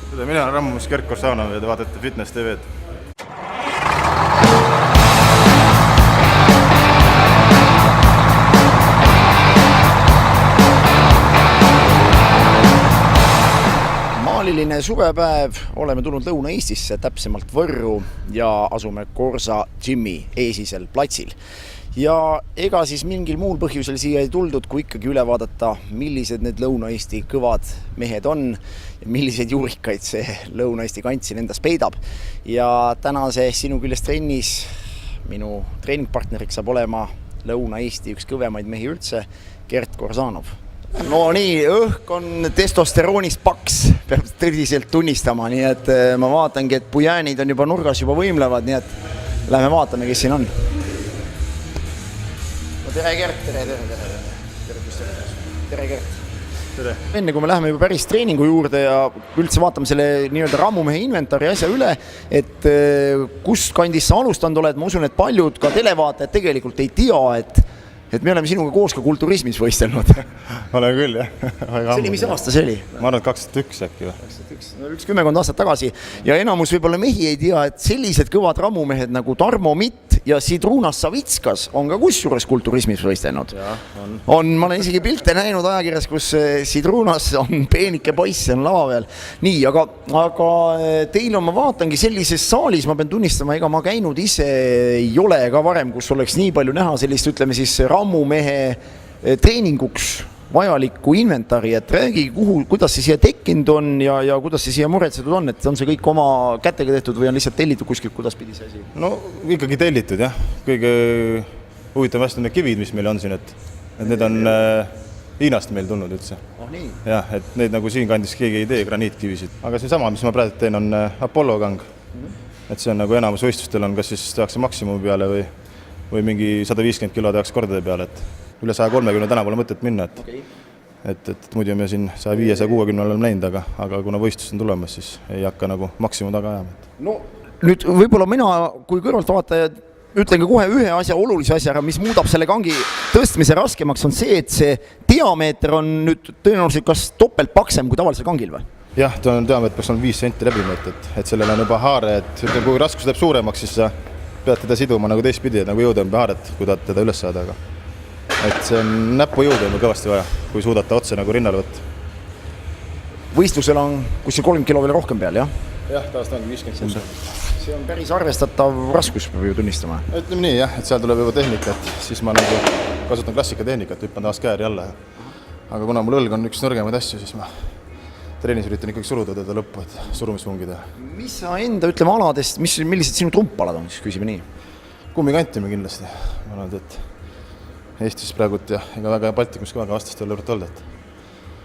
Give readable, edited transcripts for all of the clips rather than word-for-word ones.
Mina olen Rammus Kerk-Korsanov ja te vaatate Fitness TV-d. Maaliline suvepäev, oleme tulnud Lõuna-Eestisse, täpsemalt Võrru ja asume Korsa Gym'i eesisel platsil. Ja ega siis mingil muul põhjusel siia ei tuldud, kui ikkagi üle vaadata, millised need Lõuna-Eesti kõvad mehed on ja milliseid juurikaid see Lõuna-Eesti kant siin endas peidab. Ja tänase sinu küljest trennis minu treeningpartneriks saab olema Lõuna-Eesti üks kõvemaid mehi üldse, Gert Korsanov. No nii, õhk on testosteroonist paks, peab tõsiselt tunnistama, nii et ma vaatangi, et pujäänid on juba nurgas juba võimlevad, nii et lähme vaatame, kes siin on. No tere Gert, tere Gert. Tere. Enne kui me läheme juba päris treeningu juurde ja üldse vaatame selle nii-öelda rammumehe inventari asja üle, et kust kandis sa alustanud oled, ma usun, et paljud ka televaatajad tegelikult ei tea, et me oleme sinuga koos ka kulturismis võistelnud. Olen küll, jah. See oli, mis aasta see oli? Ma arvan, et 2001 äkki või? 2001, kümmekond aastat tagasi. Ja enamus võib-olla mehi ei tea, et sellised kõvad rammumehed nagu Tarmo Mitt ja Sidrunas Savitskas on ka kusjuures kulturismis võistelnud. Ma olen isegi pilte näinud ajakirjas, kus Sidrunas on peenike poiss, on lava peal. Nii, aga teil on, ma vaatangi sellises saalis, ma pean tunnistama, ega ma käinud ise ei ole ka varem, kus oleks nii palju näha sellist, ütleme siis rammumehe treeninguks vajalikku inventari, et räägi, kuidas see siia tekkinud on ja kuidas see siia muretsetud on, et on see kõik oma kätega tehtud või on lihtsalt tellitud kuskilt, kuidas pidi see asi? No ikkagi tellitud, jah. Kõige huvitav hästi on need kivid, mis meil on siin, et need on Hiinast meil tulnud üldse. Nii. Jah, et neid nagu siin kandis keegi ei tee, graniitkivisid. Aga see sama, mis ma praegu teen, on Apollo kang. Et see on nagu enamus võistlustel on, kas siis tehakse maksimumi peale või mingi 150 kilo tehakse kordade peale, et üle 130 täna pole mõtet minna, et muidu me siin 105-160 oleme läinud, aga kuna võistlus on tulemas, siis ei hakka nagu maksimum taga ajama. No nüüd võib-olla mina, kui kõrvalt vaataja, ütlen ka kohe ühe asja, olulise asja, mis muudab selle kangi tõstmise raskemaks, on see, et see diameeter on nüüd tõenäoliselt kas topelt paksem kui tavalisel kangil või? Jah, ta on diameeter, peaks on 5 senti läbimõõt, et sellel on juba haare, et kui raskus läheb suuremaks, siis sa pead teda siduma nagu teistpidi, et nagu jõuda on haaret, kui tahad teda üles saada, aga et see on näpujõudu on kõvasti vaja, kui suudata otse nagu rinnale võtta. Võistlusel on kuskil 30 kilo veel rohkem peal, jah? Jah, taast ongi 50 kilo. See on päris arvestatav raskus, peab ju tunnistama. Ütleme nii, jah, et seal tuleb juba tehnika, et siis ma nagu kasutan klassika-tehnikat, hüppan taas käeri alla. Aga kuna mul õlg on üks nõrgemaid asju, siis ma treenis üritan ikkagi suruda teda lõppu, et surumisvungida. Mis sa enda, ütleme, aladest, millised sinu trumpalad on, siis küsime nii? Kummikanti me kindlasti. Ma olen, et Eestis praegult ja ega väga Baltikumis ka väga vastast ei ole olnud.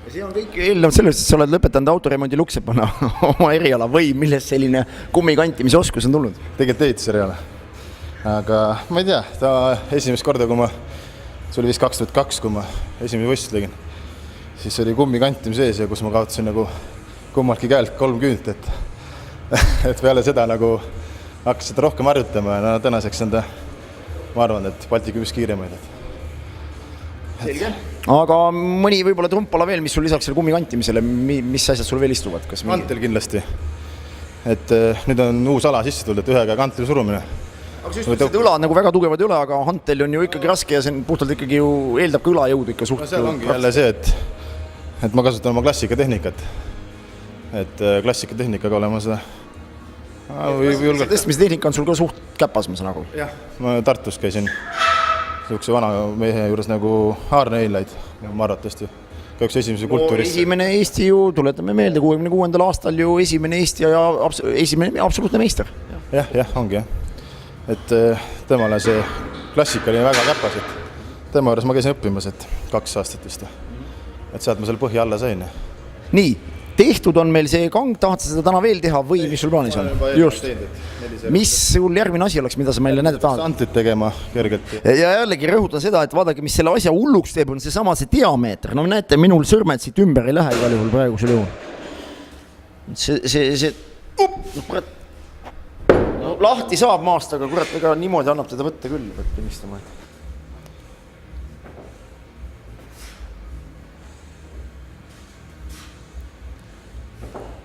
Ja see on kõik eelnevalt sellest, et sa oled lõpetanud autoremondi Luksepana oma eriala või millest selline kummikantimise oskus on tulnud? Tegelikult ehituseriala. Aga ma ei tea, ta esimest korda, kui see oli vist 2002, kui ma esimese võistlus tegin, siis oli kummikantim sees ja kus ma kaotasin nagu kummaltki käelt 3 küünt, et peale seda nagu hakkas seda rohkem harjutama ja tänaseks on ta, ma arvan, et Baltikumis kiiremaid. Selge. Aga mõni võib-olla trumpala veel, mis sul lisaks selle kummikantimisele, mis asjad sul veel istuvad? Kantel kindlasti. Et nüüd on uus ala sisse tulnud, et ühega kanteli surumine. Aga sa ütlesid, et õlad nagu väga tugevad ei ole, aga hantel on ju ikkagi raske ja see puhtalt ikkagi ju eeldab ka õlajõudu ikka suht. No seal ongi jälle see, et ma kasutan oma klassikatehnikat. Et klassikatehnika olema seda tõstmise tehnika on sul ka suht käpas, ma saan aru. Jah, ma Tartus käisin niisuguse vana mehe juures nagu Aarne Eilaid, ma arvatavasti. Ka üks esimese kultuurist. Esimene Eesti ju, tuletame meelde, 66. aastal ju esimene Eesti ja esimene absoluutne meister. Jah, ongi jah. Et temale see klassika oli väga käpas, et tema juures ma käisin õppimas, et 2 aastat vist. Et sealt ma selle põhja alla sain. Nii, tehtud on meil see kang, tahad sa seda täna veel teha või mis sul plaanis on? Just. Mis sul järgmine asi oleks, mida sa meile näidata tahad? Antit tegema kergelt. Ja jällegi rõhutan seda, et vaadake, mis selle asja hulluks teeb, on see sama see diameeter. No näete, minul sõrmed siit ümber ei lähe igal juhul praegusel juhul. See lahti saab maast, aga kurat, ega niimoodi annab teda võtta küll, peab tunnistama.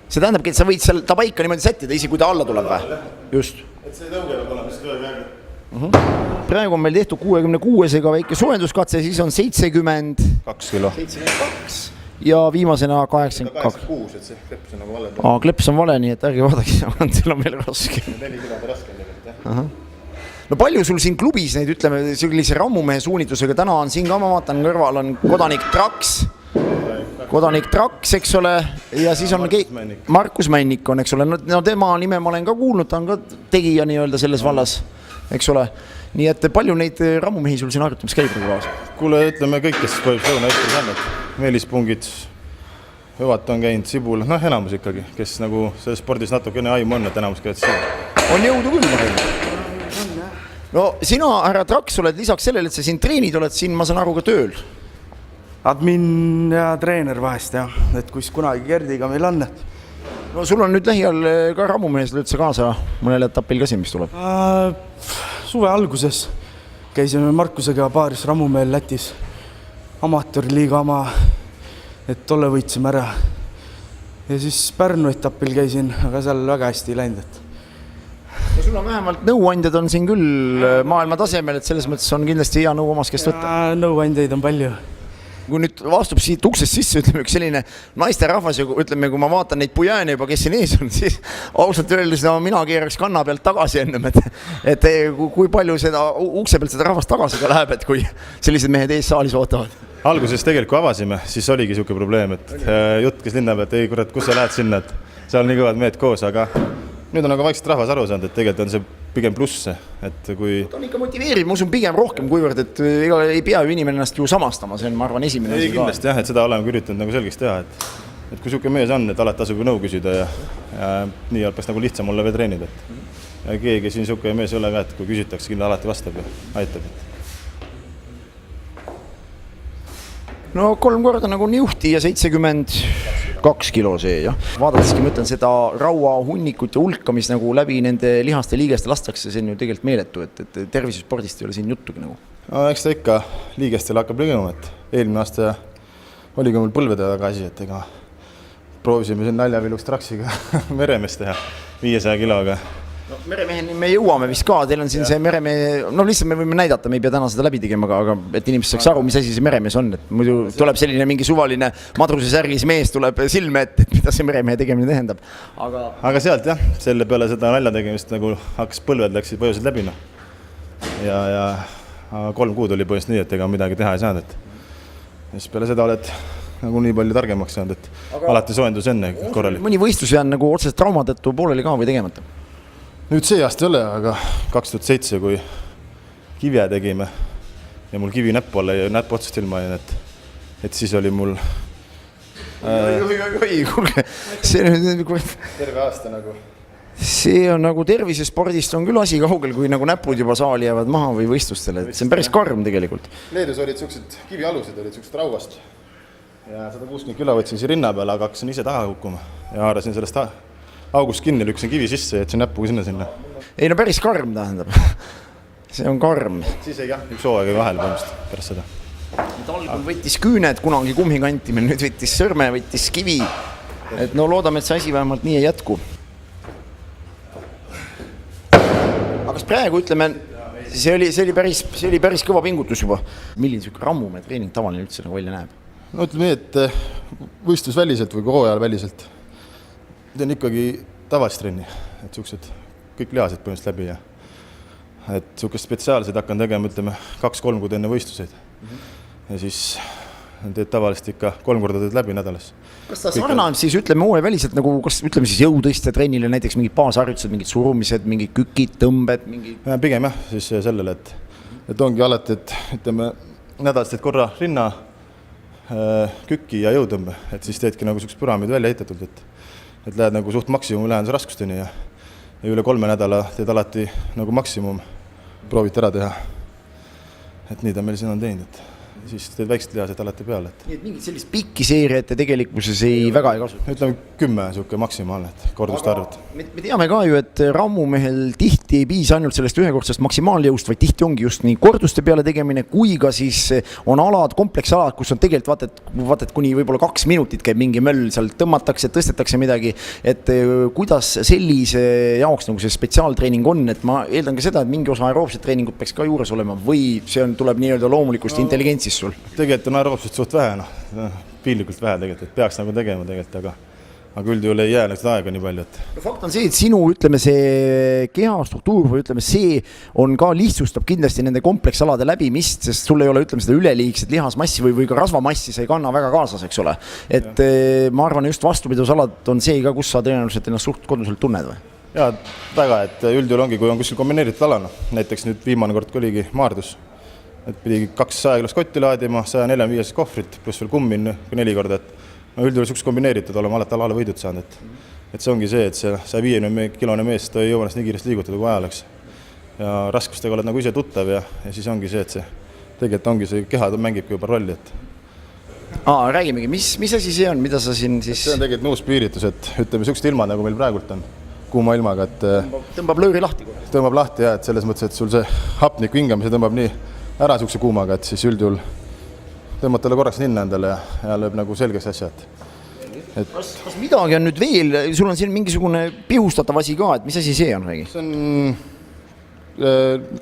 see tähendabki, et sa võid seal ta paika niimoodi sättida, isi kui ta alla tuleb või? Just. Et see tõuge peab olema, siis tõuge järgi. Praegu on meil tehtud 66-ga väike soojenduskatse, siis on 72 kilo. Ja viimasena 82. 86, et see kleps on nagu vale. Kleps on vale, nii et ärge vaadake, teil on veel raske. 4 kilo raske tegelikult, No palju sul siin klubis neid, ütleme, sellise rammumehe suunitusega, täna on siin ka, ma vaatan, kõrval on Kodanik Traks, eks ole, ja siis on Markus Männik on, eks ole, no tema nime ma olen ka kuulnud, ta on ka tegija nii-öelda selles vallas, eks ole. Nii et palju neid rammumehi sul siin harjutamas käib nagu kaasa? Kuule, ütleme kõik, kes põhjus Lõuna-Eestis on, et Meelis Pungits, Hõvat on käinud, Sibul, enamus ikkagi, kes nagu selles spordis natukene aimu on, et enamus käid siin. On jõudu küll, ma räägin. No sina, härra Traks, oled lisaks sellele, et sa siin treenid, oled siin, ma saan aru, ka tööl. Admin ja treener vahest, jah. Et kus kunagi Gerdiga meil on. No sul on nüüd lähial ka rammumehes lööd sa kaasa mõnel etapil ka siin, mis tuleb? Suve alguses käisime Markusega paaris rammumehel Lätis. Amatöörliiga oma, et tolle võitsime ära. Ja siis Pärnu etapil käisin, aga seal väga hästi ei läinud, et ja sul on vähemalt nõuandjad on siin küll maailma tasemel, et selles mõttes on kindlasti hea nõu omast käest võtta. Nõuandjaid on palju. Kui nüüd vastub siit uksest sisse, ütleme üks selline naisterahvas ja ütleme, kui ma vaatan neid pujääne juba, kes siin ees on, siis ausalt öeldes mina keeraks kanna pealt tagasi ennem, et kui palju seda ukse pealt seda rahvast tagasi ka läheb, et kui sellised mehed ees saalis ootavad. Alguses tegelikult, kui avasime, siis oligi siuke probleem, et jutt kes linna pealt, ei kurat, kus sa lähed sinna, et seal on nii kõvad mehed koos, aga nüüd on aga vaikselt rahvas aru saanud, et tegelikult on see pigem pluss, et kui... Ta on ikka motiveerib, ma usun pigem rohkem, kuivõrd, et ei pea ju inimene ennast ju samastama, see on, ma arvan, esimene. Ei kindlasti jah, et seda oleme üritanud nagu selgeks teha, et kui siuke mees on, et alati tasub ju nõu küsida ja nii peaks nagu lihtsam olla veel treenida. Ja keegi siin siuke mees ei ole ka, et kui küsitakse, kindla alati vastab ja aitab. No 3 korda nagu niuhti ja 72 kilo see, jah. Vaadateski, ma ütlen, seda raua hunnikut ja hulka, mis nagu läbi nende lihaste liigeste lastakse, see on ju tegelikult meeletu, et tervisespordist ei ole siin juttugi nagu. No eks ta ikka liigestel hakkab lõgema, et eelmine aasta oli ka mul põlvede taga asi, et ega proovisime siin naljaviluks Traksiga meremees teha 500 kiloga. No, meremeheni me jõuame vist ka, teil on siin see meremehe, no lihtsalt me võime näidata, me ei pea täna seda läbi tegema, aga et inimesed saaks aru, mis asi see meremees on, et muidu tuleb selline mingi suvaline madruse särgis mees tuleb silme, et mida see meremehe tegemine tähendab. Aga sealt jah, selle peale seda nalja tegemist nagu hakkas põlved läksid põhjuselt läbi. No. Ja 3 kuud oli põhjust nii, et ega midagi teha ei saanud, et siis peale seda oled nagu nii palju targemaks saanud, et alati soojendus enne korralik. Mõni võistlus jään nagu otseselt traumatõttu pooleli ka või tegemata? Nüüd see aasta ei ole, aga 2007, kui kivje tegime ja mul kivi näppu alla ja näppu otsast ilma jäin, et siis oli mul... Kuulge, see on terve aasta nagu... See on nagu tervisespordist on küll asi kaugel, kui nagu näpud juba saali jäävad maha või võistlustele, et see on päris karm tegelikult. Leedus olid siuksed kivialused, olid siuksed rauast ja 160 kilo võtsin siin rinna peale, aga hakkasin ise taha kukkuma ja haarasin sellest august kinni, lükkasin kivi sisse ja jätsin näppuga sinna. Ei no päris karm tähendab. See on karm. Siis ei jah, üks hooaega vahel põhimõtteliselt pärast seda. Algul võttis küüned kunagi kummikanti, meil nüüd võttis sõrme, võttis kivi. Et no loodame, et see asi vähemalt nii ei jätku. Aga kas praegu ütleme, see oli päris kõva pingutus juba. Milline siuke rammume treening tavaline üldse nagu välja näeb? No ütleme nii, et võistlusväliselt või hooajal väliselt teen ikkagi tavalist trenni, et siuksed kõik lihased põhimõtteliselt läbi ja et siukest spetsiaalseid hakkan tegema, ütleme 2-3 kuud enne võistluseid ja siis teed tavaliselt ikka 3 korda teed läbi nädalas. Kas ta sarnab siis ütleme hooaja väliselt nagu, kas ütleme siis jõutõiste trennile näiteks mingid baasharjutused, mingid surumised, mingid kükid, tõmbed, mingid... Pigem jah, siis sellele, et ongi alati, et ütleme nädalas teed korra rinna, küki ja jõutõmbe, et siis teedki nagu siukest püramiid välja ehitatult, et lähed nagu suht maksimum lähenduse raskusteni ja üle 3 nädala teed alati nagu maksimum proovid ära teha. Et nii ta meil siin on teinud, et siis teed väiksed lihased alati peale. Nii et mingit sellist pikki seeriat tegelikkuses väga ei kasuta. Ütleme 10 sihuke maksimaalne, et korduste arvud. Me teame ka ju, et rammumehel tihti ei piisa ainult sellest ühekordsest maksimaaljõust, vaid tihti ongi just nii korduste peale tegemine, kui ka siis on alad, kompleksalad, kus on tegelikult vaat et kuni võib-olla 2 minutit käib mingi möll, seal tõmmatakse, tõstetakse midagi, et kuidas sellise jaoks nagu see spetsiaaltreening on, et ma eeldan ka seda, et mingi osa aeroobset treeningut peaks ka juures olema või see tuleb nii-öelda loomulikust intelligentsist sul? Tegelikult on aeroobset suht vähe, piinlikult vähe tegelikult, et peaks nagu tegema tegelikult, aga üldjuhul ei jää seda aega nii palju, et... No fakt on see, et sinu, ütleme, see kehastruktuur või ütleme, see on ka lihtsustab kindlasti nende kompleksalade läbimist, sest sul ei ole, ütleme, seda üleliigset lihasmassi või ka rasvamassi, sa ei kanna väga kaasas, eks ole. Et ma arvan, just vastupidusalad on see ka, kus sa tõenäoliselt ennast suht koduselt tunned või? Jaa, väga, et üldjuhul ongi, kui on kuskil kombineeritud alana, näiteks nüüd viimane kord oligi Maardus, et pidi 2 100-kilost kotti laadima, 145 kohvrit, pluss veel kummin 4 korda, et üldjuhul sukses kombineeritud olema alati alale võidud saanud, et see ongi see, et see 150-kilone mees, ta ei jõua ennast nii kiiresti liigutada, kui vaja oleks. Ja raskustega oled nagu ise tuttav ja siis ongi see, et see tegelikult ongi see keha mängibki juba rolli, et... Räägimegi, mis asi see on, mida sa siin siis... See on tegelikult uus piiritus, et ütleme sukst ilmad, nagu meil praegult on, kuuma ilmaga, et... Tõmbab lõõri lahti kohe. Tõmbab lahti, jah, et selles mõttes, et sul see hapniku hingamise tõmbab nii ära sukse kuumaga, et siis üldjuhul tõmbab talle korraks ninna endale ja lööb nagu selgeks asja, et... Kas midagi on nüüd veel, sul on siin mingisugune pihustatav asi ka, et mis asi see on, räägi? See on,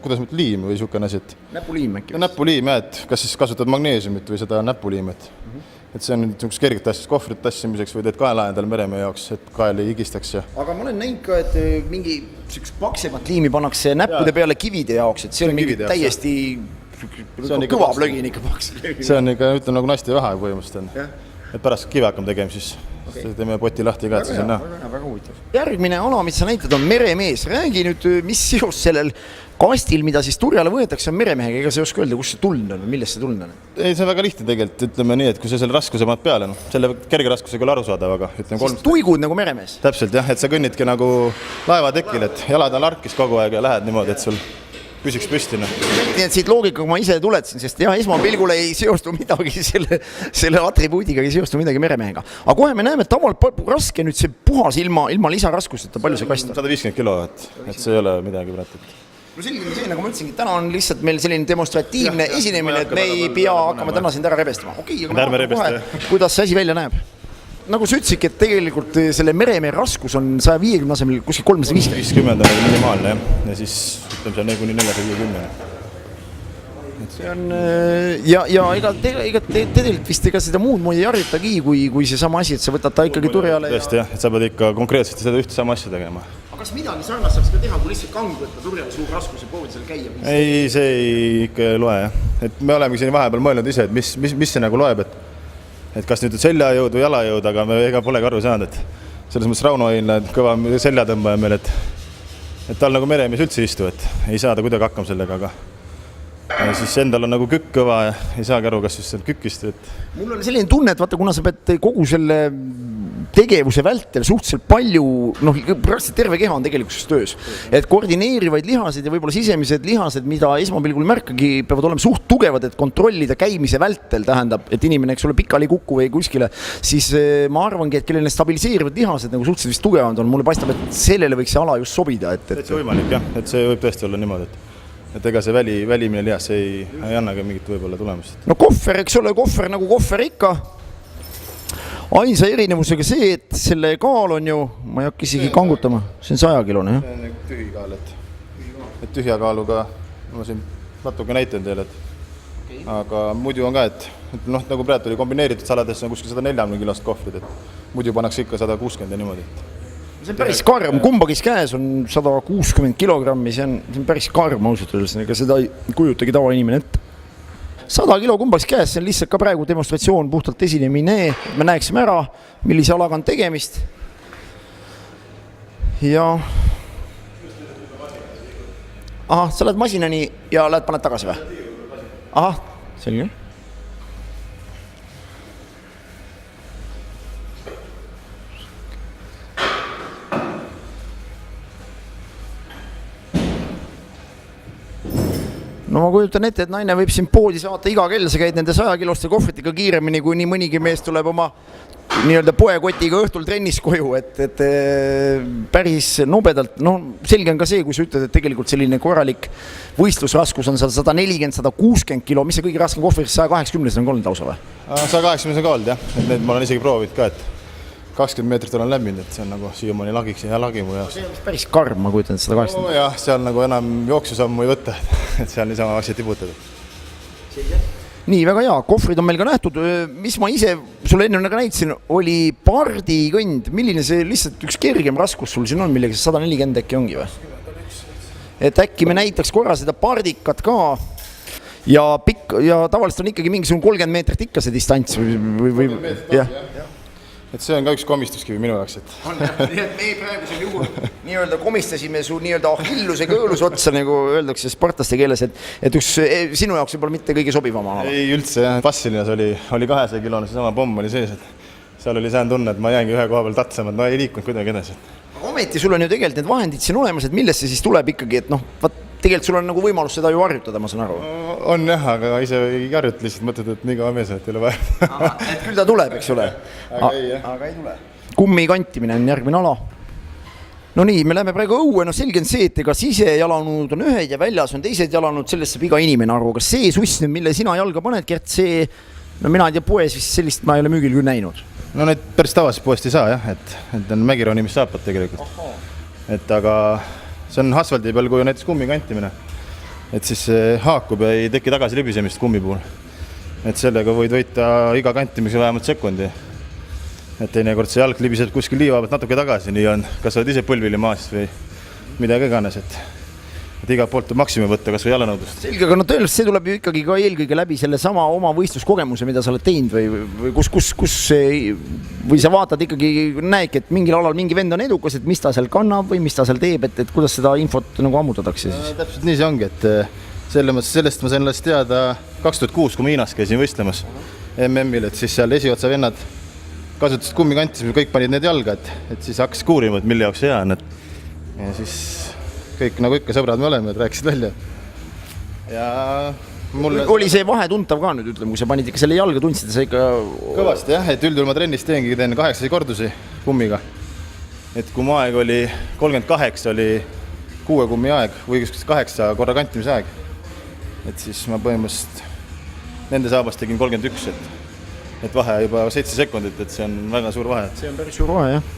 kuidas mõtled, liim või niisugune asi, et... Näpuliim äkki? Näpuliim, jah, et kas siis kasutad magneesiumit või seda näpuliimet. Et see on niisugust kergelt asjast kohvrit tassimiseks või teed kaela endale meremehe jaoks, et kael ei higistaks. Aga ma olen näinud ka, et mingi paksemat liimi pannakse näppude peale kivide jaoks, et see on mingi täiesti kõva plögin ikka paks. See on ikka, ütleme, nagu naiste vähe põhimõtteliselt on. Et pärast kive hakkame tegema, siis teeme poti lahti ka, et siis on näha. Väga huvitav. Järgmine ala, mis sa näitad, on meremees. Räägi nüüd, mis seos sellel kastil, mida siis turjale võetakse, on meremehega, ega sa ei oska öelda, kus see tulnud on või millest see tulnud on? Ei, see on väga lihtne tegelikult, ütleme nii, et kui sa selle raskuse maad peale, selle kerge raskusega ole aru saada, aga ütleme 3... Tuigud nagu meremees? Täpselt jah, et sa kõnnidki nagu laevatekil, et jalad on larkis kogu aeg ja lähed niimoodi, et sul püsiks püstina. Nii et siit loogikaga ma ise tuletasin, sest jah, esmapilgul ei seostu midagi selle atribuudiga, ei seostu midagi meremehega. Aga kohe me näeme, et tavaliselt raske nüüd see puhas ilma lisaraskusteta, palju see kast on? 150 kilo, et see ei ole midagi praegu. No selline see, nagu ma ütlesingi, täna on lihtsalt meil selline demonstratiivne esinemine, et me ei pea hakkama täna sind ära rebestama. Okei, aga ma vaatan kohe, kuidas see asi välja näeb. Nagu sa ütlesidki, et tegelikult selle meremee raskus on 150 asemel kuskil 350. 50 on minimaalne, jah. Ja siis ütleme, see on kuni 450. See on, ja ega tegelikult vist ega seda muud moodi ei harjutagi, kui see sama asi, et sa võtad ta ikkagi turjale. Tõesti, jah, et sa pead ikka konkreetselt seda ühte sama asja tegema. Aga kas midagi sarnast saaks ka teha, kui lihtsalt kang võtta turjale suur raskus ja proovida seal käia? Ei, see ikka ei loe, jah. Et me olemegi siin vahepeal mõelnud ise, et mis see nagu loeb, et kas nüüd seljajõud või jalajõud, aga me ega polegi aru saanud, et selles mõttes Rauno Ainla kõva seljatõmbaja meil, et tal nagu meremees üldse istu, et ei saa ta kuidagi hakkama sellega, aga ja siis endal on nagu kükk kõva ja ei saagi aru, kas just see on kükist. Mul on selline tunne, et vaata, kuna sa pead kogu selle tegevuse vältel suhteliselt palju, praktiliselt terve keha on tegelikuses töös. Et koordineerivaid lihased ja võib-olla sisemised lihased, mida esmapilgul märkagi, peavad olema suht tugevad, et kontrollida käimise vältel, tähendab, et inimene, eks ole, pikali kukku või kuskile, siis ma arvangi, et kellel need stabiliseerivad lihased nagu suhteliselt vist tugevad on, mulle paistab, et sellele võiks see ala just sobida. Et see võimalik, jah, et see võib tõesti olla niimoodi, et ega see välimine lihas ei annagi mingit võib-olla tulemust. No kohver, eks ole, kohver nagu kohver ikka. Ainsa erinevusega see, et selle kaal on ju, ma ei hakka isegi kangutama, see on 100-kilone, jah? See on tühi kaal, et tühja kaaluga, ma siin natuke näitan teile, aga muidu on ka, et nagu praegu oli kombineeritud salades on kuskil 140 kilost kohvrid, et muidu pannakse ikka 160 ja niimoodi. See on päris karm, kumbagis käes on 160 kilogrammi, see on päris karm ausalt öeldes, ega seda ei kujutagi tavainimene ette. 100 kilo kumbagis käes, see on lihtsalt ka praegu demonstratsioon puhtalt esinemine, me näeksime ära, millise alaga on tegemist. Ja ahah, sa lähed masinani ja paned tagasi või? Ahah, selge. no ma kujutan ette, et naine võib siin poodi saata iga kell, sa käid nende 100-kiloste kohvritega kiiremini, kui nii mõnigi mees tuleb oma nii-öelda poekotiga õhtul trennis koju, et päris nobedalt, no selge on ka see, kui sa ütled, et tegelikult selline korralik võistlusraskus on seal 140-160 kilo, mis see kõige raskem kohvris 180 on olnud lausa või? 180 ka olnud jah, et need ma olen isegi proovinud ka, et 20 meetrit olen läbinud, et see on nagu siiamaani lagiks ja hea lagi mu jaoks. See on päris karm, ma kujutan, et 180. No jah, seal nagu enam jooksusammu ei võtta, et seal niisama asja tibutada. Nii, väga hea, kohvrid on meil ka nähtud, mis ma ise sulle enne ka näitasin, oli pardikõnd, milline see lihtsalt üks kergem raskus sul siin on, millega 140 äkki ongi või? Et äkki me näitaks korra seda pardikat ka ja pikk ja tavaliselt on ikkagi mingisugune 30 meetrit ikka see distants või jah. Et see on ka üks komistuskivi minu jaoks, et... Nii et me praegusel juhul nii-öelda komistasime su nii-öelda ahilluse kõõlus otsa, nagu öeldakse sportlaste keeles, et üks sinu jaoks võib-olla mitte kõige sobivam ala. Ei üldse jah, Vassilinas oli 200 kilone, seesama pomm oli sees, et seal oli sään tunne, et ma jäingi ühe koha peal tatsema, et ma ei liikunud kuidagi edasi. Aga ometi sul on ju tegelikult need vahendid siin olemas, et millest see siis tuleb ikkagi, et noh, tegelikult sul on nagu võimalus seda ju harjutada, ma saan aru. On jah, aga ise ei harjuta lihtsalt, mõtled, et nii kaua mees, et ei ole vaja. Et küll ta tuleb, eks ole. Aga ei tule. Kummi kantimine on järgmine ala. No nii, me läheme praegu õue, no selge on see, et ega sisejalaanud on ühed ja väljas on teised jalanud, sellest saab iga inimene aru. Kas see suss, mille sina jalga paned, Gert, see, no mina ei tea, poes vist sellist ma ei ole müügil küll näinud. No need päris tavaselt poest ei saa jah, et on mägironi, mis saapad tegelikult. Et aga see on asfaldi peal, kui on näiteks kummi kantimine. Et siis see haakub ja ei teki tagasi libisemist kummi puhul. Et sellega võid võita iga kantimise vähemalt sekundi. Et teinekord see jalg libiseb kuskil liiva pealt natuke tagasi, nii on, kas oled ise põlvili maast või midagi iganes, et iga poolt tuleb maksimum võtta, kas või jalanõudlust. Selge, aga no tõenäoliselt see tuleb ju ikkagi ka eelkõige läbi selle sama oma võistluskogemuse, mida sa oled teinud või kus või sa vaatad ikkagi, näedki, et mingil alal mingi vend on edukas, et mis ta seal kannab või mis ta seal teeb, et kuidas seda infot nagu ammutatakse siis? Täpselt nii see ongi, et sellest ma sain alles teada 2006, kui ma Hiinas käisin võistlemas MM-il, et siis seal esiotsa vennad kasutasid kummikantis, kõik panid need jalga, et siis hakkas kuurima, et mille jaoks hea on, ja siis kõik nagu ikka sõbrad me oleme, et rääkisid välja. Ja mulle... Oli see vahe tuntav ka nüüd, ütleme, kui sa panid ikka selle jalga, tundsid sa ikka... Kõvasti jah, et üldjuhul ma trennis teen 8 kordusi kummiga. Et kui mu aeg oli 38, oli 6 kummi aeg või 8 korra kantimise aeg. Et siis ma põhimõtteliselt nende saabast tegin 31, et vahe juba 7 sekundit, et see on väga suur vahe. See on päris suur vahe, jah.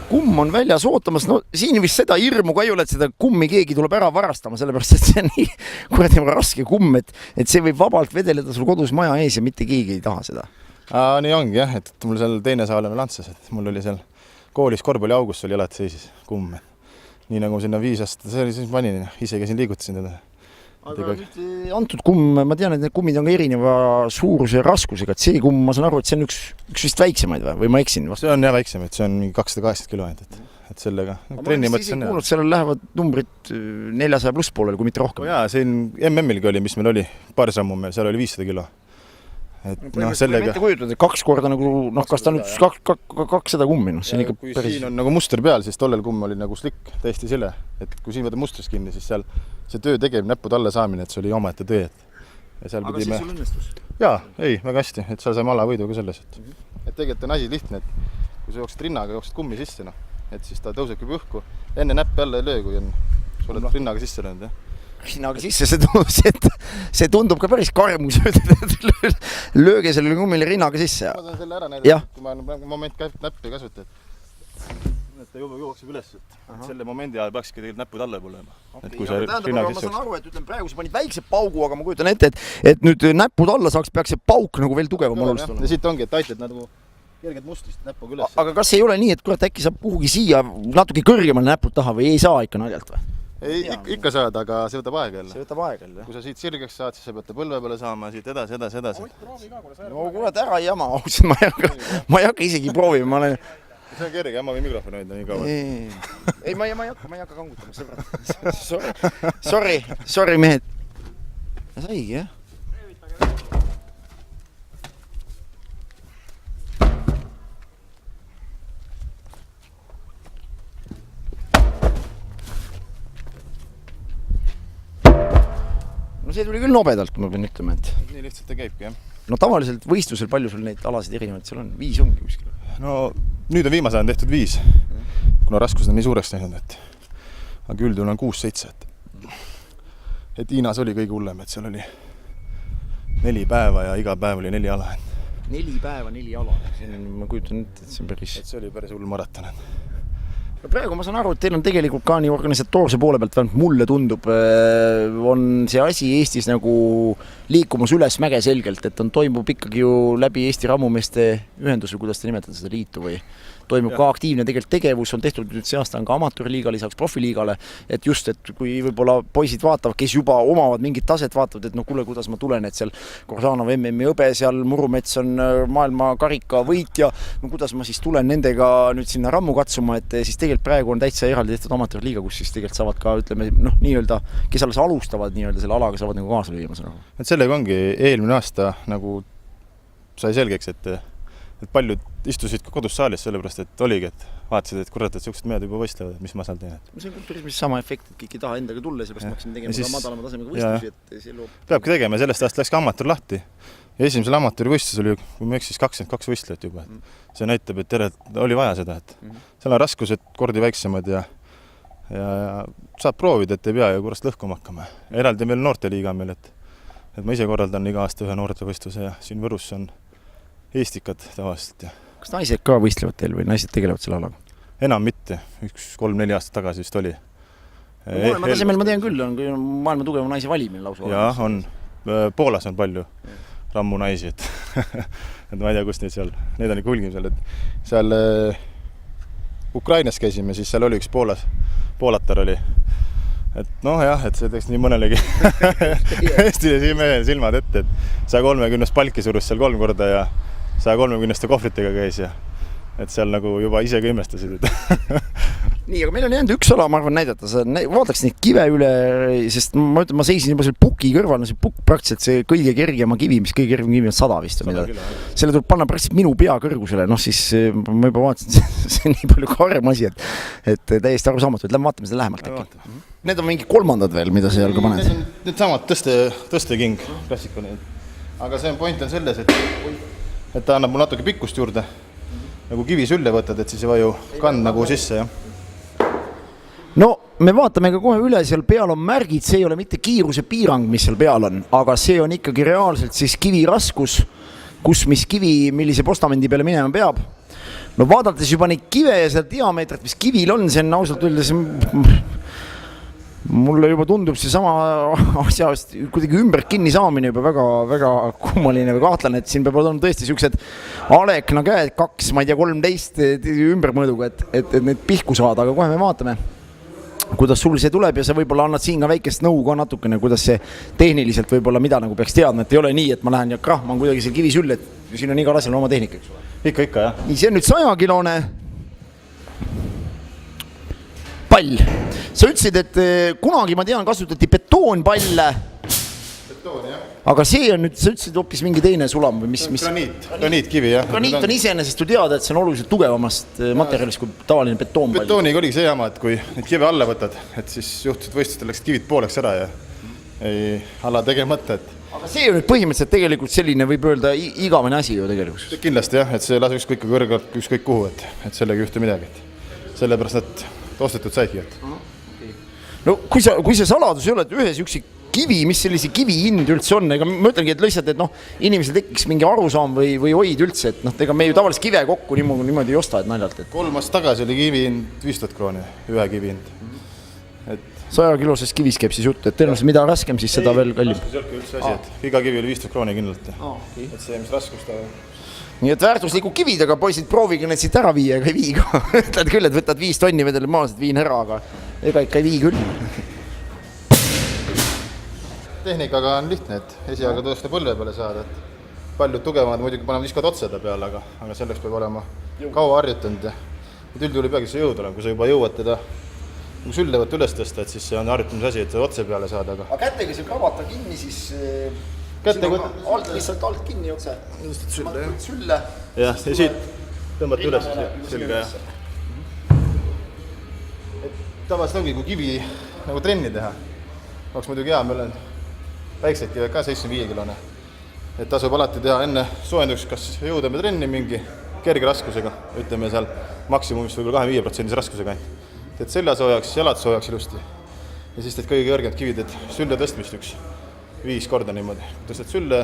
Kumm on väljas ootamas, no siin vist seda hirmu ka ei ole, et seda kummi keegi tuleb ära varastama, sellepärast et see on nii kuradi raske kumm, et see võib vabalt vedeleda sul kodus maja ees ja mitte keegi ei taha seda. Nii ongi jah, et mul seal teine saal on Lantsas, et mul oli seal koolis korvpalliaugus oli alati seisis kumm. Nii nagu sinna 5 aastat, see oli siis panin, ise käisin liigutasin teda. Aga nüüd antud kumm, ma tean, et need kummid on ka erineva suuruse raskusega, et see kumm, ma saan aru, et see on üks vist väiksemaid või ma eksin? See on jah väiksem, et see on 280 kilo, et sellega trenni mõttes on kuulnud, seal lähevad numbrid 400 pluss poolel, kui mitte rohkem. Jaa, siin MM-ilgi oli, mis meil oli, paar sammu meil, seal oli 500 kilo. Et sellega... Mitte kujutad, et 2 korda nagu, kas ta nüüd 200 kummi, see on ikka kui päris... siin on nagu muster peal, siis tollel kumm oli nagu slikk, täiesti sile. Et kui siin võtta mustris kinni, siis seal see töö tegevim näpud alla saamine, et see oli omaette töö. Ja seal aga pidime... siis sul õnnestus? Jaa, ei, väga hästi, et seal saime alla võidu ka selles. Et tegelikult on asi lihtne, et kui sa jooksed rinnaga, jooksed kummi sisse, et siis ta tõusebki õhku, enne näppi alla ei löö, kui on oled rinnaga sisse löönud. Rinnaga sisse, see tundub ka päris karm, kui sa ütled, et lööge sellele kummile rinnaga sisse. Ma saan selle ära näidata, kui ma moment näppi kasuta, et ta juba jookseb üles, et selle momendi ajal peakski tegelikult näpud alla põlema. Ma saan aru, et ütleme, praegu sa panid väikse paugu, aga ma kujutan ette, et nüüd näpud alla saaks, peaks see pauk nagu veel tugevam olust olema. Ja siit ongi, et aitad nagu kerged mustrist näpuga üles. Aga kas ei ole nii, et kurat äkki saab kuhugi siia natuke kõrgemale näpud taha või ei saa ikka naljalt või? Ei, ikka saad, aga see võtab aega jälle. See võtab aega jälle. Kui sa siit sirgeks saad, siis sa pead põlve peale saama, siit edasi. No kurat, ära jama, ma ei hakka isegi proovima, ma olen... See on kerge, ma võin mikrofoni hoida nii kaua. Ei, ma ei hakka kangutama, sõbrad. Sorry, mehed. Saigi, jah? see tuli küll nobedalt, ma pean ütlema, et nii lihtsalt ta käibki, jah. no tavaliselt võistlusel palju sul neid alasid erinevaid seal on? 5 ongi kuskil? No nüüd on viimasel ajal tehtud 5, kuna raskused on nii suureks näinud, et aga üldjuhul on 6-7, et Hiinas oli kõige hullem, et seal oli 4 päeva ja iga päev oli 4 ala. 4 päeva, 4 ala. Ma kujutan ette, et see on päris... Et see oli päris hull maraton. Praegu ma saan aru, et teil on tegelikult ka nii organisatoorse poole pealt, vähemalt mulle tundub, on see asi Eestis nagu liikumus üles mäge selgelt, et toimub ikkagi ju läbi Eesti rammumeeste ühendus või kuidas te nimetate seda liitu või toimub ka aktiivne tegelikult tegevus, on tehtud nüüd see aasta on ka amatöörliiga lisaks profiliigale, et just, et kui võib-olla poisid vaatavad, kes juba omavad mingit taset, vaatavad, et no kuule, kuidas ma tulen, et seal Korzanov MM-i hõbe, seal Murumets on maailma karika võitja, no kuidas ma siis tulen nendega nüüd sinna rammu katsuma, et siis tegelikult praegu on täitsa eraldi tehtud amatöörliiga, kus siis tegelikult saavad ka, ütleme, noh, nii-öelda, kes alles alustavad nii-öelda selle alaga, saavad nagu kaasa lüüa, ma saan aru. Et sellega ongi eelmine aasta nagu sai selgeks, et paljud istusid ka kodus saalis sellepärast, et oligi, et vaatasid, et kurat, et sellised mehed juba võistlevad, mis ma seal teen. See on kultuurismis sama efekt, et kõik ei taha endaga tulla, sellepärast ma hakkasin tegema siis, ka madalama tasemega võistlusi, et see loob... Peabki tegema ja sellest aastast läks ka amatöör lahti. Ja esimesel amatöörivõistlus oli, kui ma eksis, 22 võistlejat juba. See näitab, et oli vaja seda, et seal on raskused kordi väiksemad ja saab proovida, et ei pea ju kurast lõhkuma hakkama. Eraldi meil noorteliiga meil, et ma ise korraldan iga aasta ühe noortevõistluse ja siin Võrus on eestikad tavaliselt. Kas naised ka võistlevad teil või naised tegelevad selle alaga? Enam mitte, 3-4 aastat tagasi vist oli. Maailma tasemel ma tean küll, on maailma tugeva naisi valimine lausa. Jaa, on. Poolas on palju rammu naisi, et ma ei tea, kus neid seal, need on ikka hulgim seal, et seal Ukrainas käisime, siis seal oli üks poolatar oli. Et noh jah, et see teeks nii mõnelegi Eesti silmad ette, et 130 palki surus seal 3 korda ja 130 kohvritega käis ja et seal nagu juba ise ka imestasid. Nii, aga meil on jäänud üks ala, ma arvan, näidata. Vaataks neid kive üle, sest ma ütlen, ma seisin juba selle puki kõrval, see pukk praktiliselt see kõige kergema kivi, mis kõige kergem kivi on 100 vist. Selle tuleb panna praktiliselt minu pea kõrgusele, noh siis ma juba vaatasin, see on nii palju karm asi, et täiesti aru saamatu, et lähme vaatame seda lähemalt äkki. Need on mingi kolmandad veel, mida see jalga paned? Need samad tõsteking, klassikaline. Aga see point on selles, et ta annab mul natuke pikkust juurde. Nagu kivi sülle võtad, et siis ei vaju kand nagu sisse, jah. No, me vaatame ka kohe üle, seal peal on märgid, see ei ole mitte kiiruse piirang, mis seal peal on, aga see on ikkagi reaalselt siis kivi raskus, kus mis kivi, millise postamendi peale minema peab. No vaadates juba neid kive ja seda diameetrit, mis kivil on, see on ausalt öeldes... Mulle juba tundub see sama asja kuidagi ümber kinni saamine juba väga kummaline või kahtlane, et siin peab olema tõesti siuksed Alekna käed 2, ma ei tea, 13 ümbermõõduga, et need pihku saada, aga kohe me vaatame, kuidas sul see tuleb ja sa võib-olla annad siin ka väikest nõu ka natukene, kuidas see tehniliselt võib-olla mida nagu peaks teadma, et ei ole nii, et ma lähen ja krahman kuidagi see kivi sülle, et siin on igal asjal oma tehnika, eks ole. Ikka, jah. Nii, see on nüüd 100-kilone pall. Sa ütlesid, et kunagi ma tean, kasutati betoonpalle. Betoon, jah. Aga see on nüüd, sa ütlesid hoopis mingi teine sulam või mis? Graniitkivi, jah. Graniit on iseenesest ju teada, et see on oluliselt tugevamast materjalist kui tavaline betoonpall. Betooniga oli see jama, et kui neid kive alla võtad, et siis juhtud võistlustel läks kivid pooleks ära ja ei ala tegemata, et... Aga see on nüüd põhimõtteliselt tegelikult selline, võib öelda, igavene asi ju tegelikult. Kindlasti jah, et see lase ükskõik kõrgelt, ükskõik kuhu, et sellega juhtu midagi. Sellepärast nad ostetud saidki. No kui see saladus ei ole, et ühes üksi kivi, mis sellise kivi hind üldse on, ega ma ütlengi, et lihtsalt, et noh, inimesel tekiks mingi arusaam või hoid üldse, et noh, ega me ju tavaliselt kive kokku niimoodi ei osta, et naljalt. 3 aastat tagasi oli kivi hind 5000 krooni, ühe kivi hind. 100-kilosest kivis käib siis jutt, et tõenäoliselt mida raskem, siis seda veel kallim. Üldse asi, et iga kivi oli 5000 krooni kindlalt. Et see, mis raskust ta... Nii et väärtusliku kividega poisid proovige need siit ära viia, ega ei vii ka. Ütled küll, et võtad 5 tonni vedele maas, et viin ära, aga ega ikka ei vii küll. Tehnikaga on lihtne, et esiaga tõesta põlve peale saada, et paljud tugevamad muidugi paneme viskad otseda peale, aga selleks peab olema kaua harjutanud. Et üldjuhul ei peagi see jõud olema, kui sa juba jõuad teda sülle võtta üles tõsta, et siis see on harjutamise asi, et sa otse peale saada. Aga kätega see krabata kinni, siis... lihtsalt alt kinni otse. Sülle. Jah, ja siit tõmbad üles sülge. Tavaliselt ongi, kui kivi nagu trenni teha. Oleks muidugi hea, meil on väikseid kive ka 75-kilone. Et tasub alati teha enne soojenduseks kas jõutõmbe trenni mingi kerge raskusega, ütleme seal maksimumis võib-olla 25% raskusega ainult. Teed selja soojaks, jalad soojaks ilusti. Ja siis teed kõige kõrgemad kivid, et sülle tõstmist 5 korda niimoodi. Tõstad sülle,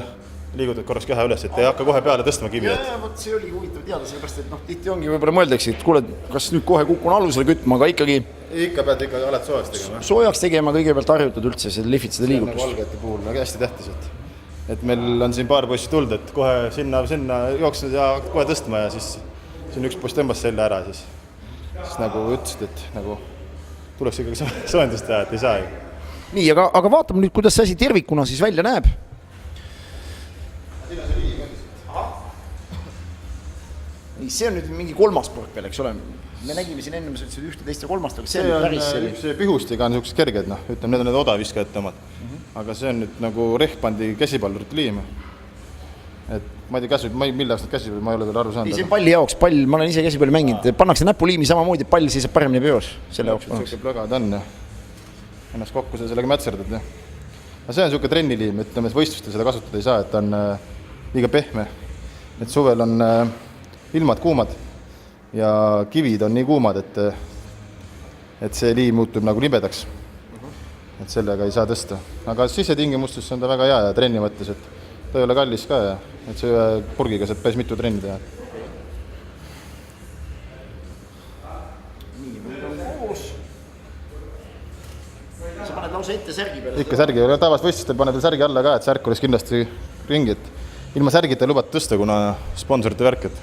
liigutad korraks keha üles, et ei hakka kohe peale tõstma kivi. Vot see oli huvitav teada, sellepärast, et tihti ongi võib-olla mõeldakse, et kuule, kas nüüd kohe kukun alusele kütma, aga ikkagi Ikka pead alati soojaks tegema. Soojaks tegema kõigepealt harjutad üldse, seda lihvid seda liigutust. Nagu valgete puhul väga hästi tähtis, et meil on siin paar poissi tulnud, et kohe sinna jooksnud ja kohe tõstma ja siis siin üks poiss tõmbas selle ära, siis nagu ütlesid, et nagu tuleks ikkagi soojendust teha, et ei saa ju. Nii, aga vaatame nüüd, kuidas see asi tervikuna siis välja näeb. See on nüüd mingi kolmas pork veel, eks ole. Me nägime siin enne, me sõltsid ühte, teist ja kolmast, aga see on päris selline. See pihustiga on niisugused kerged, ütleme, need on need odaviskajate omad. Aga see on nüüd nagu rehpandi käsipallurite liim. Et ma ei tea, mille jaoks need käsipalli, ma ei ole veel aru saanud. Ei, see on palli jaoks, ma olen ise käsipalli mänginud. Pannakse näpuliimi samamoodi, pall seisab paremini peos. Selle jaoks pannakse. Plõgad on ja ennast kokku sa sellega mätserdad. Aga see on niisugune trenniliim, ütleme, et võistlustel seda kasutada ei saa, et ta on liiga pehme. Et suvel on ilmad kuumad ja kivid on nii kuumad, et see liim muutub nagu libedaks. Et sellega ei saa tõsta. Aga sisetingimustes on ta väga hea ja trenni mõttes, et ta ei ole kallis ka ja et see ühe purgiga saad päris mitu trenni teha. Sa paned lausa ette särgi peale. Ikka särgi, aga tavast võistlustel paned veel särgi alla ka, et särk oleks kindlasti ringi, et ilma särgita ei lubat tõsta, kuna sponsorite värk, et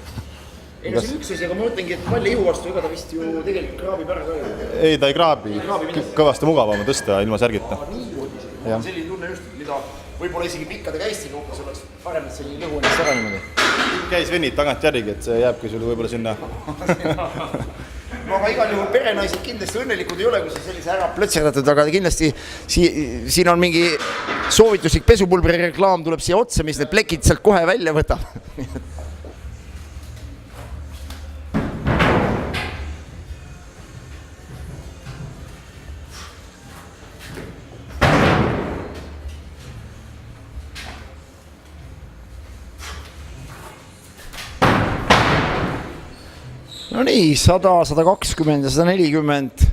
Ei, see on üks asi, aga ma mõtlengi, et palli ihu vastu, ega ta vist ju tegelikult kraabib ära ka. ei, ta ei kraabi, kõvasti mugavam tõsta ilma särgita. See on selline tunne just, mida võib-olla isegi pikkade käistega umbes oleks parem, et selline lõhu ennast ära niimoodi. Käis venid tagant järgi, et see jääbki sul võib-olla sinna. No aga igal juhul perenaised kindlasti õnnelikud ei ole, kui sa sellise ära plötserdatud, aga kindlasti siin on mingi soovituslik pesupulbri reklaam tuleb siia otsa, mis need plekid sealt kohe välja võtab. No nii, 100, 120 ja 140,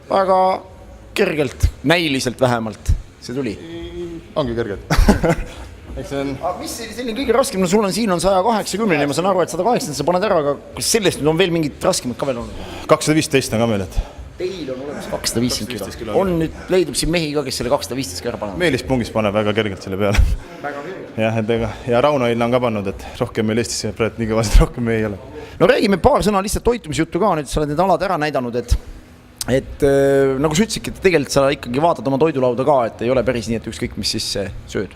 väga kergelt, näiliselt vähemalt, see tuli. Ongi kergelt. Eks see on... Aga mis selline kõige raskem, no sul on siin on 180 ja ma saan aru, et 180 sa paned ära, aga kas sellest nüüd on veel mingid raskemad ka veel olnud? 215 on ka meil, et... Teil on olemas 250 kilo. On nüüd leidub siin mehi ka, kes selle 215 ära panevad? Meelis Pungis paneb väga kergelt selle peale. Väga kergelt. Jah, ja Rauno Ilna on ka pannud, et rohkem meil Eestis praegu nii kõvasti rohkem ei ole. No räägime paar sõna lihtsalt toitumisjuttu ka, nüüd sa oled need alad ära näidanud, et nagu sa ütlesidki, et tegelikult sa ikkagi vaatad oma toidulauda ka, et ei ole päris nii, et ükskõik mis sisse sööd.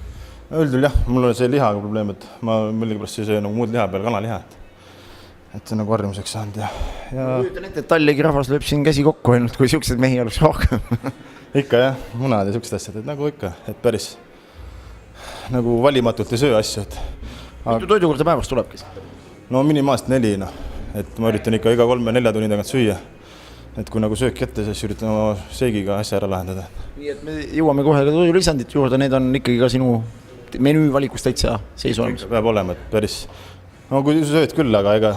Üldül jah, mul on see lihaga probleem, et ma millegipärast ei söö nagu muud liha peal, kanaliha, et see on nagu harjumuseks saanud ja... Ütlen ette, et Tallegi rahvas lööb siin käsi kokku ainult, kui siuksed mehi oleks rohkem. Ikka jah, munad ja siuksed asjad, et nagu ikka, et päris nagu valimatult ei söö asju, et... Mitu toidukorda päevast tulebki? No minimaalselt 4, et ma üritan ikka iga 3-4 tunni tagant süüa. Et kui nagu söök ette, siis üritan oma seegiga asja ära lahendada. Nii et me jõuame kohe ka toidulisandit juurde, need on ikkagi ka sinu menüü valikust täitsa seis olemas. Peab olema, et päris... No kui sööd küll, aga ega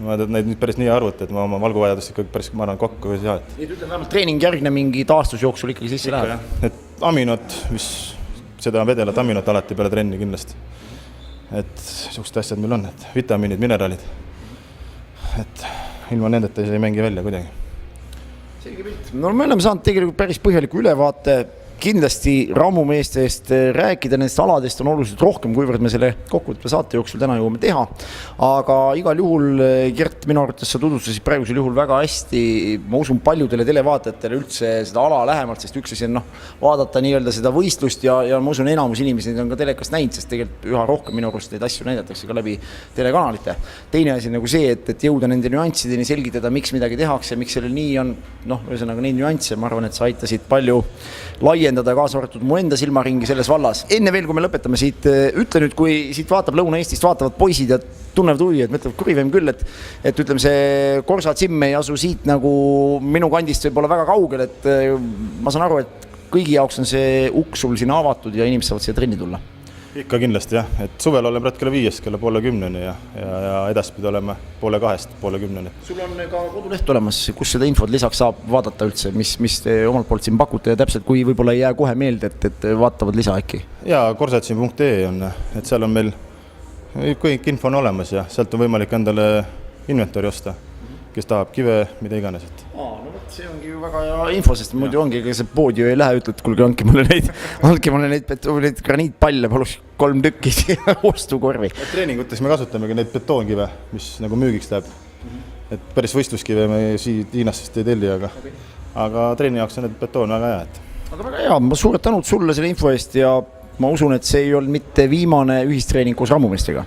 ma neid nüüd päris nii arvuta, et ma oma valguvajadust ikkagi päris, ma arvan, kokku ei saa. Nii et ütleme vähemalt treeningi järgne mingi taastusjooksul ikkagi sisse läheb? Et aminot, mis seda vedelat aminot alati peale trenni kindlasti. Et siuksed asjad meil on, et vitamiinid, mineraalid. Et ilma nendeta ei mängi välja kuidagi. Selge pilt. No me oleme saanud tegelikult päris põhjaliku ülevaate. Kindlasti rammumeestest rääkida nendest aladest on oluliselt rohkem, kuivõrd me selle kokkuvõtve saate jooksul täna jõuame teha. Aga igal juhul, Gert, minu arvates sa tutvustasid praegusel juhul väga hästi, ma usun paljudele televaatajatele üldse seda ala lähemalt, sest üks asi on vaadata nii-öelda seda võistlust ja ma usun enamus inimesi on ka telekast näinud, sest tegelikult üha rohkem minu arust neid asju näidatakse ka läbi telekanalite. Teine asi nagu see, et jõuda nende nüanssideni, selgitada, miks midagi tehakse, miks sellel nii on, ühesõnaga neid nüansse, ma arvan, et sa aitasid palju laiendada kaasa arvatud mu enda silmaringi selles vallas. Enne veel, kui me lõpetame siit, ütle nüüd, kui siit vaatab Lõuna-Eestist, vaatavad poisid ja tunnevad huvi, et mõtlevad kurivem küll, et ütleme, see Korsa Gym ei asu siit nagu minu kandist võib olla väga kaugel, et ma saan aru, et kõigi jaoks on see uks sul siin avatud ja inimesed saavad siia trenni tulla? Ikka kindlasti jah, et suvel oleme kella 5 kella 9:30 ja edaspidi oleme 9:30, 9:30. Sul on ka koduleht olemas, kus seda infot lisaks saab vaadata üldse, mis te omalt poolt siin pakute ja täpselt, kui võib-olla ei jää kohe meelde, et vaatavad lisa äkki? Ja korsatsim.ee on, et seal on meil kõik info on olemas ja sealt on võimalik endale inventoori osta, kes tahab kive, mida iganes. No võt, see ongi ju väga hea info, sest muidu ongi, ega see pood ju ei lähe, ütled, kuulge, andke mulle neid graniitpalle, palus 3 tükki ostukorvi. Treeningutes me kasutamegi neid betoonkive, mis nagu müügiks läheb. Et päris võistluskive me siit Hiinast ei telli, aga treeni jaoks on need betoon väga hea. Aga väga hea, ma suured tänud sulle selle info eest ja ma usun, et see ei olnud mitte viimane ühistreening koos Ramumestega.